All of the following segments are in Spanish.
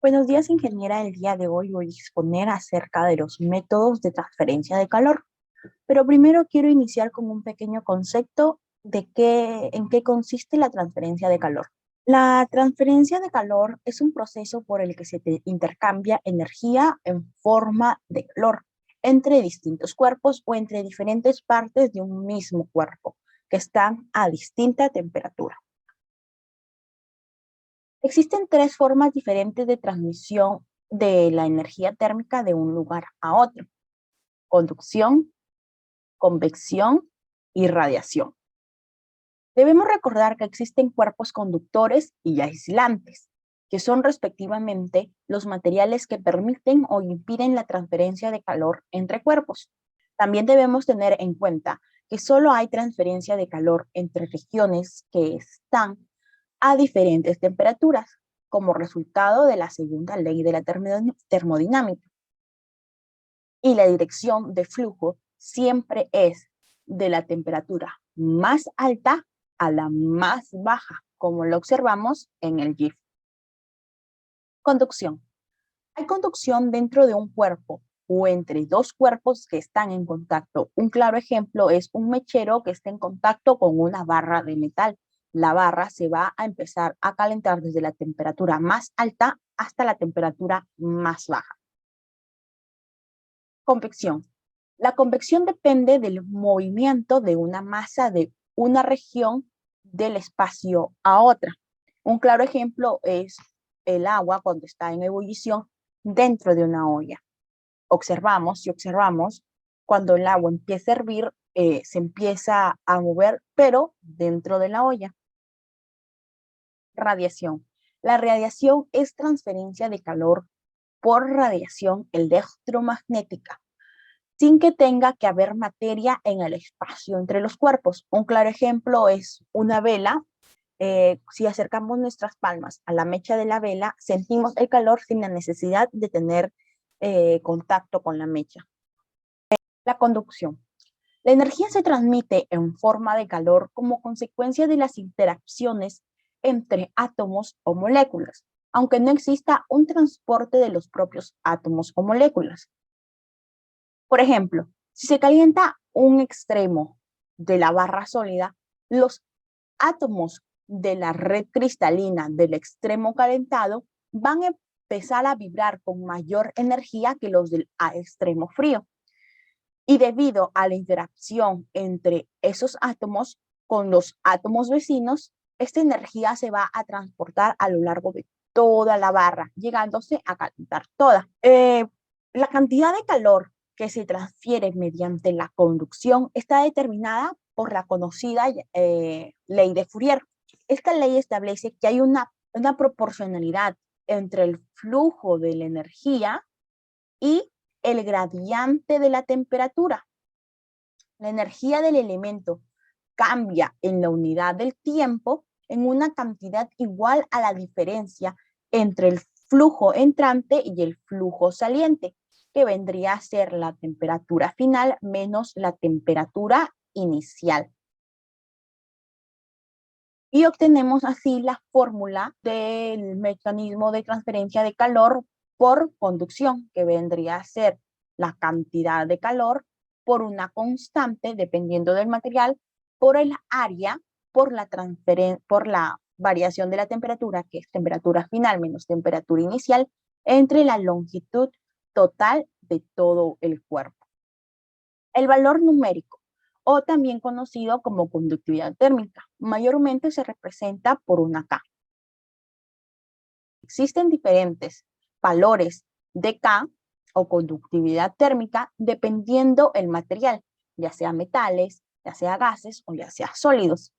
Buenos días, ingeniera. El día de hoy voy a exponer acerca de los métodos de transferencia de calor, pero primero quiero iniciar con un pequeño concepto de en qué consiste la transferencia de calor. La transferencia de calor es un proceso por el que intercambia energía en forma de calor entre distintos cuerpos o entre diferentes partes de un mismo cuerpo que están a distinta temperatura. Existen tres formas diferentes de transmisión de la energía térmica de un lugar a otro: conducción, convección y radiación. Debemos recordar que existen cuerpos conductores y aislantes, que son respectivamente los materiales que permiten o impiden la transferencia de calor entre cuerpos. También debemos tener en cuenta que solo hay transferencia de calor entre regiones que están a diferentes temperaturas, como resultado de la segunda ley de la termodinámica. Y la dirección de flujo siempre es de la temperatura más alta a la más baja, como lo observamos en el GIF. Conducción. Hay conducción dentro de un cuerpo o entre dos cuerpos que están en contacto. Un claro ejemplo es un mechero que está en contacto con una barra de metal. La barra se va a empezar a calentar desde la temperatura más alta hasta la temperatura más baja. Convección. La convección depende del movimiento de una masa de una región del espacio a otra. Un claro ejemplo es el agua cuando está en ebullición dentro de una olla. Si observamos, cuando el agua empieza a hervir, se empieza a mover, pero dentro de la olla. Radiación. La radiación es transferencia de calor por radiación electromagnética, sin que tenga que haber materia en el espacio entre los cuerpos. Un claro ejemplo es una vela. Si acercamos nuestras palmas a la mecha de la vela, sentimos el calor sin la necesidad de tener contacto con la mecha. La conducción. La energía se transmite en forma de calor como consecuencia de las interacciones entre átomos o moléculas, aunque no exista un transporte de los propios átomos o moléculas. Por ejemplo, si se calienta un extremo de la barra sólida, los átomos de la red cristalina del extremo calentado van a empezar a vibrar con mayor energía que los del extremo frío. Y debido a la interacción entre esos átomos con los átomos vecinos, esta energía se va a transportar a lo largo de toda la barra, llegándose a calentar toda. La cantidad de calor que se transfiere mediante la conducción está determinada por la conocida ley de Fourier. Esta ley establece que hay una proporcionalidad entre el flujo de la energía y el gradiente de la temperatura. La energía del elemento cambia en la unidad del tiempo en una cantidad igual a la diferencia entre el flujo entrante y el flujo saliente, que vendría a ser la temperatura final menos la temperatura inicial. Y obtenemos así la fórmula del mecanismo de transferencia de calor por conducción, que vendría a ser la cantidad de calor por una constante, dependiendo del material, por el área, por la variación de la temperatura, que es temperatura final menos temperatura inicial, entre la longitud total de todo el cuerpo. El valor numérico, o también conocido como conductividad térmica, mayormente se representa por una K. Existen diferentes valores de K o conductividad térmica dependiendo el material, ya sea metales, ya sea gases o ya sea sólidos.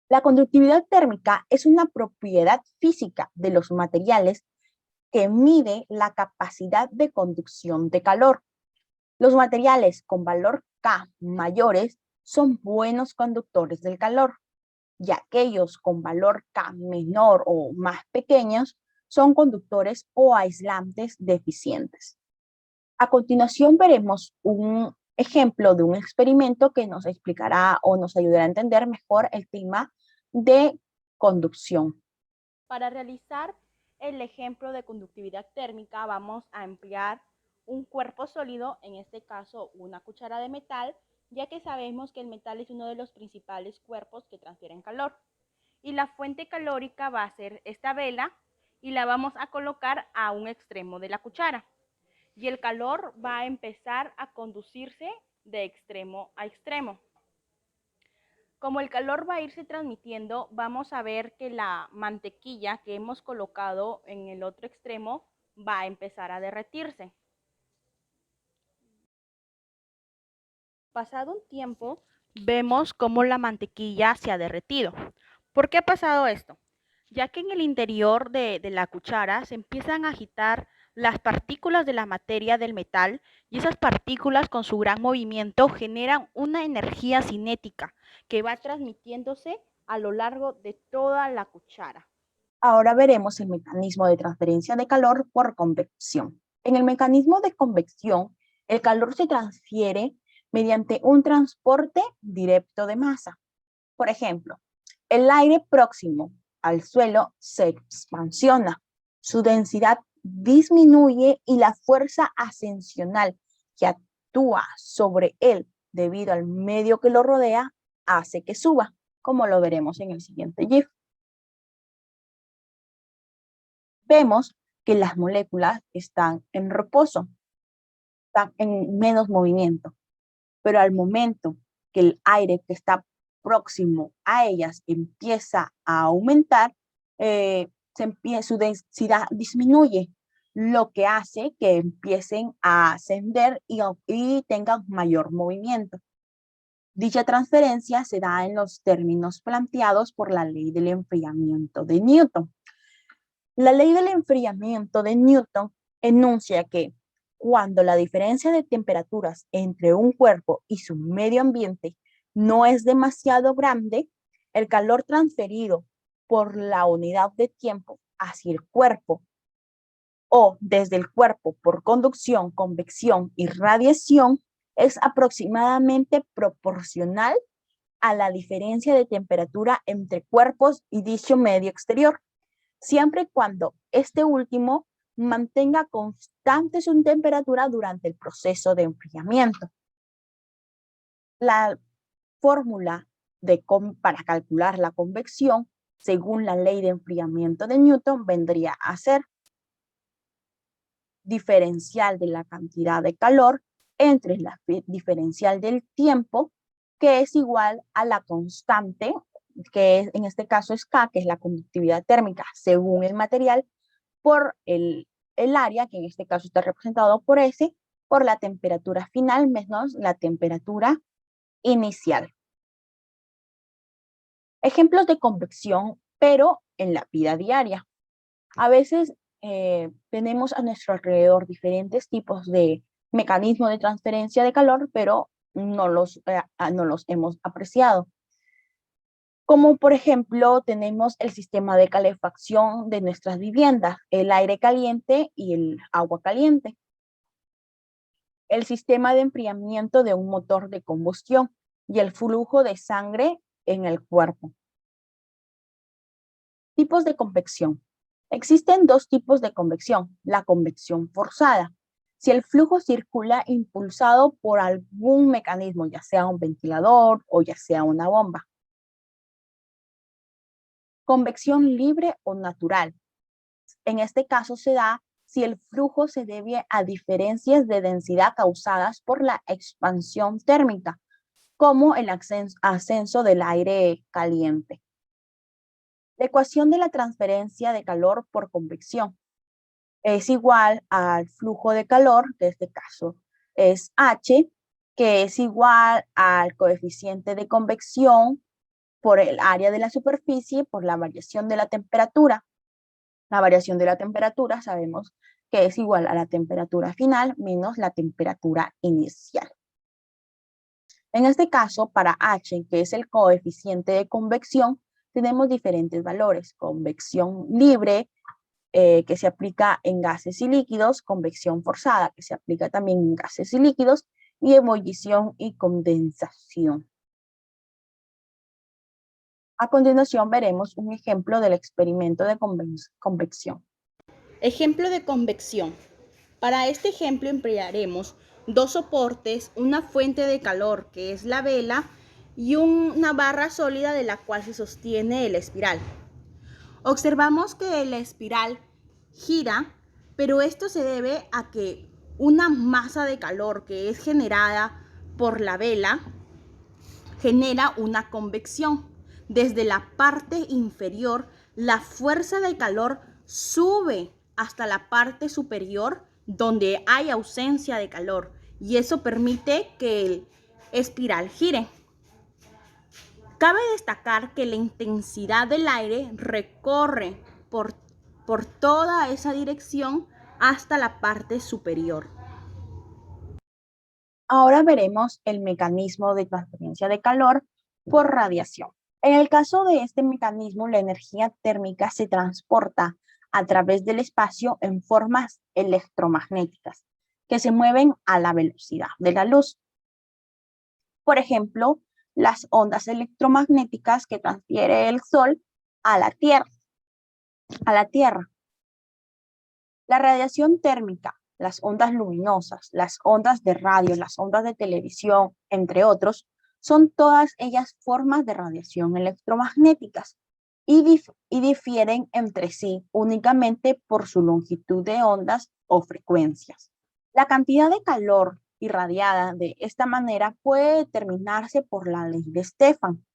La conductividad térmica es una propiedad física de los materiales que mide la capacidad de conducción de calor. Los materiales con valor K mayores son buenos conductores del calor, y aquellos con valor K menor o más pequeños son conductores o aislantes deficientes. A continuación veremos un ejemplo de un experimento que nos explicará o nos ayudará a entender mejor el tema de conducción. Para realizar el ejemplo de conductividad térmica, vamos a emplear un cuerpo sólido, en este caso una cuchara de metal, ya que sabemos que el metal es uno de los principales cuerpos que transfieren calor. Y la fuente calórica va a ser esta vela y la vamos a colocar a un extremo de la cuchara. Y el calor va a empezar a conducirse de extremo a extremo. Como el calor va a irse transmitiendo, vamos a ver que la mantequilla que hemos colocado en el otro extremo va a empezar a derretirse. Pasado un tiempo, vemos cómo la mantequilla se ha derretido. ¿Por qué ha pasado esto? Ya que en el interior de la cuchara se empiezan a agitar las partículas de la materia del metal y esas partículas con su gran movimiento generan una energía cinética que va transmitiéndose a lo largo de toda la cuchara. Ahora veremos el mecanismo de transferencia de calor por convección. En el mecanismo de convección, el calor se transfiere mediante un transporte directo de masa. Por ejemplo, el aire próximo al suelo se expansiona, su densidad disminuye y la fuerza ascensional que actúa sobre él debido al medio que lo rodea hace que suba, como lo veremos en el siguiente GIF. Vemos que las moléculas están en reposo, están en menos movimiento, pero al momento que el aire que está próximo a ellas empieza a aumentar, su densidad disminuye, lo que hace que empiecen a ascender y tengan mayor movimiento. Dicha transferencia se da en los términos planteados por la ley del enfriamiento de Newton. La ley del enfriamiento de Newton enuncia que cuando la diferencia de temperaturas entre un cuerpo y su medio ambiente no es demasiado grande, el calor transferido por la unidad de tiempo hacia el cuerpo o desde el cuerpo por conducción, convección y radiación es aproximadamente proporcional a la diferencia de temperatura entre cuerpos y dicho medio exterior, siempre y cuando este último mantenga constante su temperatura durante el proceso de enfriamiento. La fórmula para calcular la convección, según la ley de enfriamiento de Newton, vendría a ser diferencial de la cantidad de calor entre la diferencial del tiempo, que es igual a la constante, que es, en este caso es K, que es la conductividad térmica según el material, por el área, que en este caso está representado por S, por la temperatura final menos la temperatura inicial. Ejemplos de convección, pero en la vida diaria. A veces tenemos a nuestro alrededor diferentes tipos de mecanismos de transferencia de calor, pero no los hemos apreciado. Como por ejemplo, tenemos el sistema de calefacción de nuestras viviendas, el aire caliente y el agua caliente. El sistema de enfriamiento de un motor de combustión y el flujo de sangre en el cuerpo. Tipos de convección. Existen dos tipos de convección, la convección forzada. Si el flujo circula impulsado por algún mecanismo, ya sea un ventilador o ya sea una bomba. Convección libre o natural. En este caso se da si el flujo se debe a diferencias de densidad causadas por la expansión térmica, como el ascenso del aire caliente. La ecuación de la transferencia de calor por convección es igual al flujo de calor, que en este caso es H, que es igual al coeficiente de convección por el área de la superficie por la variación de la temperatura. La variación de la temperatura sabemos que es igual a la temperatura final menos la temperatura inicial. En este caso, para H, que es el coeficiente de convección, tenemos diferentes valores. Convección libre, que se aplica en gases y líquidos, convección forzada, que se aplica también en gases y líquidos, y ebullición y condensación. A continuación veremos un ejemplo del experimento de convección. Ejemplo de convección. Para este ejemplo emplearemos dos soportes, una fuente de calor que es la vela y una barra sólida de la cual se sostiene el espiral. Observamos que la espiral gira, pero esto se debe a que una masa de calor que es generada por la vela genera una convección. Desde la parte inferior, la fuerza de calor sube hasta la parte superior donde hay ausencia de calor y eso permite que el espiral gire. Cabe destacar que la intensidad del aire recorre por toda esa dirección hasta la parte superior. Ahora veremos el mecanismo de transferencia de calor por radiación. En el caso de este mecanismo, la energía térmica se transporta a través del espacio en formas electromagnéticas que se mueven a la velocidad de la luz. Por ejemplo, las ondas electromagnéticas que transfiere el Sol a la Tierra. La radiación térmica, las ondas luminosas, las ondas de radio, las ondas de televisión, entre otros, son todas ellas formas de radiación electromagnéticas y difieren entre sí únicamente por su longitud de ondas o frecuencias. La cantidad de calor irradiada de esta manera puede determinarse por la ley de Stefan.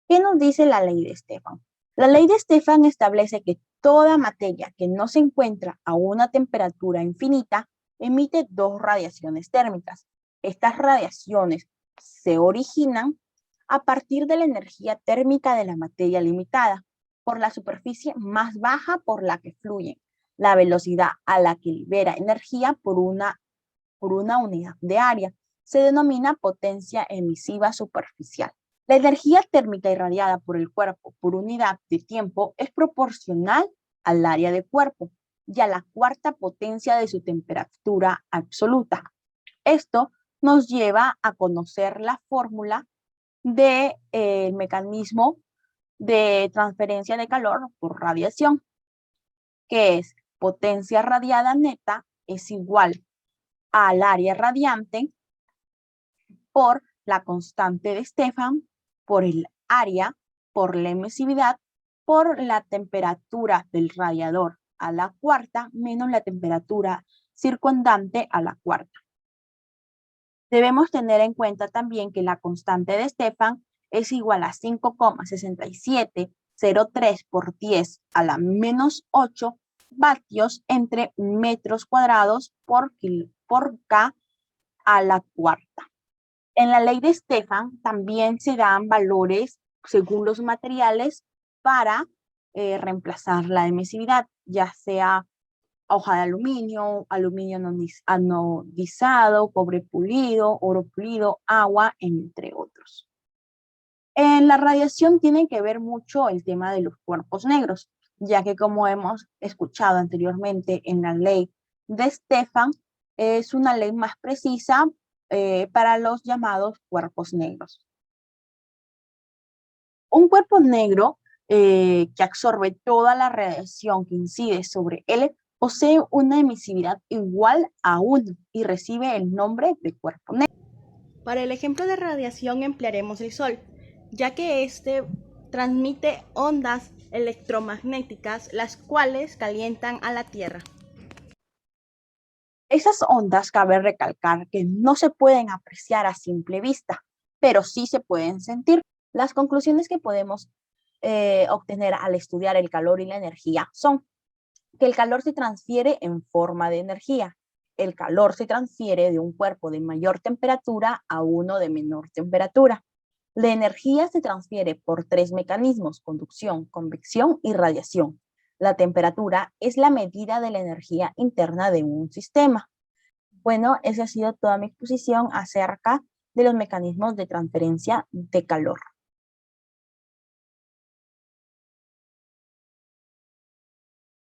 ¿Qué nos dice la ley de Stefan? La ley de Stefan establece que toda materia que no se encuentra a una temperatura infinita emite dos radiaciones térmicas. Estas radiaciones se originan a partir de la energía térmica de la materia limitada, por la superficie más baja por la que fluyen, la velocidad a la que libera energía por una unidad de área. Se denomina potencia emisiva superficial. La energía térmica irradiada por el cuerpo por unidad de tiempo es proporcional al área del cuerpo y a la cuarta potencia de su temperatura absoluta. Esto nos lleva a conocer la fórmula del mecanismo de transferencia de calor por radiación, que es potencia radiada neta es igual al área radiante por la constante de Stefan, por el área, por la emisividad, por la temperatura del radiador a la cuarta menos la temperatura circundante a la cuarta. Debemos tener en cuenta también que la constante de Stefan es igual a 5,6703 por 10 a la menos 8 vatios entre metros cuadrados por K a la cuarta. En la ley de Stefan también se dan valores según los materiales para reemplazar la emisividad, ya sea hoja de aluminio, aluminio anodizado, cobre pulido, oro pulido, agua, entre otros. En la radiación tiene que ver mucho el tema de los cuerpos negros, ya que como hemos escuchado anteriormente en la ley de Stefan, es una ley más precisa para los llamados cuerpos negros. Un cuerpo negro que absorbe toda la radiación que incide sobre él posee una emisividad igual a 1 y recibe el nombre de cuerpo negro. Para el ejemplo de radiación emplearemos el Sol, ya que este transmite ondas electromagnéticas, las cuales calientan a la Tierra. Esas ondas cabe recalcar que no se pueden apreciar a simple vista, pero sí se pueden sentir. Las conclusiones que podemos obtener al estudiar el calor y la energía son que el calor se transfiere en forma de energía. El calor se transfiere de un cuerpo de mayor temperatura a uno de menor temperatura. La energía se transfiere por tres mecanismos: conducción, convección y radiación. La temperatura es la medida de la energía interna de un sistema. Bueno, esa ha sido toda mi exposición acerca de los mecanismos de transferencia de calor.